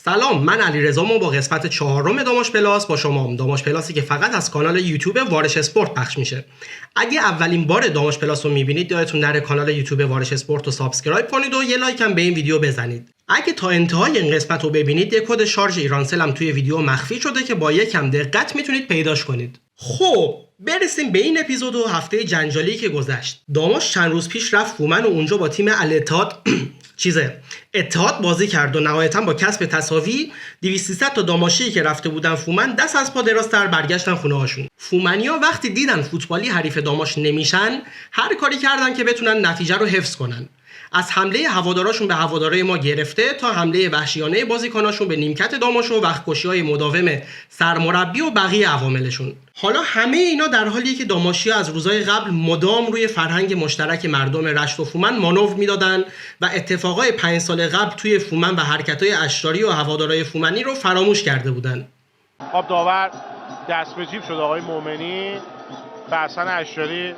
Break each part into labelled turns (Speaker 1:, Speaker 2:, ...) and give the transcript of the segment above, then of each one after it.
Speaker 1: سلام، من علیرضا با قسمت 4 داماش پلاس با شما. داماش پلاسی که فقط از کانال یوتیوب وارش اسپورت پخش میشه. اگه اولین بار داماش پلاس رو میبینید یادتون نره کانال یوتیوب وارش اسپورت رو سابسکرایب کنید و یه لایک هم به این ویدیو بزنید. اگه تا انتهای این قسمت رو ببینید یه کد شارژ ایرانسل هم توی ویدیو مخفی شده که با یکم دقت میتونید پیداش کنید. خب برسیم به این اپیزود و هفته جنجالی که گذشت. داماش چند روز پیش رفت فومن و اونجا با تیم الاتحاد اتحاد بازی کرد و نهایتا با کسب تساوی 200 تا داماشی که رفته بودن فومن دست از پا درازتر برگشتن خونه هاشون. فومنیا وقتی دیدن فوتبالی حریف داماش نمیشن هر کاری کردن که بتونن نتیجه رو حفظ کنن. از حمله هواداراشون به هوادارای ما گرفته تا حمله وحشیانه بازیکناشون به نیمکت داماش و وقت‌کشی‌های مداوم سرمربی و بقیه عواملشون. حالا همه اینا در حالیه که داماشی‌ها از روزهای قبل مدام روی فرهنگ مشترک مردم رشت و فومن مانور میدادن و اتفاقای 5 سال قبل توی فومن و حرکت‌های اشراری و هوادارای فومنی رو فراموش کرده بودن.
Speaker 2: خب داور دست به جیب شد آقای مومنی به حسن اشراری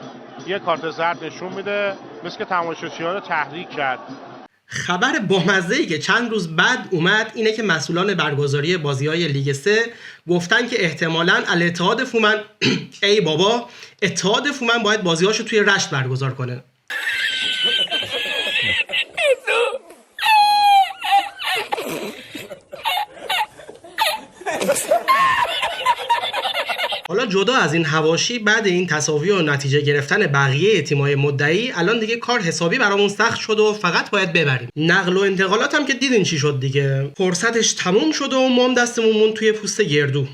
Speaker 2: یه کارت زرد نشون میده، مثل که تماشاچی‌ها رو تحریک کرد.
Speaker 1: خبر بامزه‌ای که چند روز بعد اومد اینه که مسئولان برگزاری بازی‌های لیگ 3 گفتن که احتمالاً الاتحاد فومن ای بابا اتحاد فومن باید بازی‌هاشو توی رشت برگزار کنه. حالا جدا از این حواشی، بعد این تساوی و نتیجه گرفتن بقیه تیم‌های مدعی الان دیگه کار حسابی برامون سخت شد و فقط باید ببریم. نقل و انتقالات هم که دیدین چی شد دیگه، فرصتش تموم شد و ما هم دستمون موند توی پوست گردو.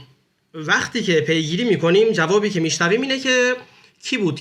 Speaker 1: وقتی که پیگیری میکنیم جوابی که میشنویم اینه که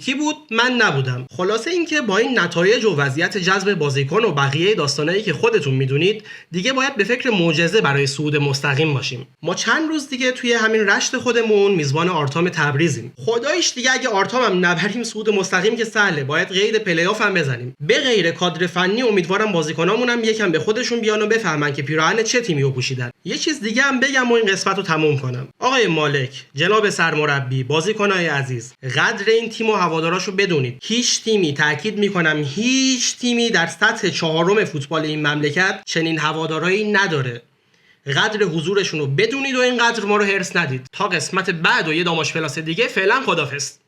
Speaker 1: کی بود من نبودم. خلاصه اینکه با این نتایج و وضعیت جذب بازیکن و بقیه داستانایی که خودتون میدونید دیگه باید به فکر معجزه برای صعود مستقیم باشیم. ما چند روز دیگه توی همین رشت خودمون میزبان آرتام تبریزیم. خداییش دیگه اگه آرتام هم نبریم صعود مستقیم که سهله، باید قید پلی آف هم بزنیم. به غیر کادر فنی امیدوارم بازیکنامون هم یکم به خودشون بیان و بفهمن که پیراهن چه تیمی رو پوشیدن. یه چیز دیگه هم بگم و این قسمت رو تموم کنم. آقای مالک، جناب سرمربی، بازیکنای عزیز، قدر این تیم و هواداراشو بدونید. هیچ تیمی، تاکید میکنم هیچ تیمی در سطح 4 فوتبال این مملکت چنین هوادارایی نداره. قدر حضورشون رو بدونید و اینقدر ما رو هرس ندید. تا قسمت بعد و یه داماش پلاس دیگه، فعلا خدافظ.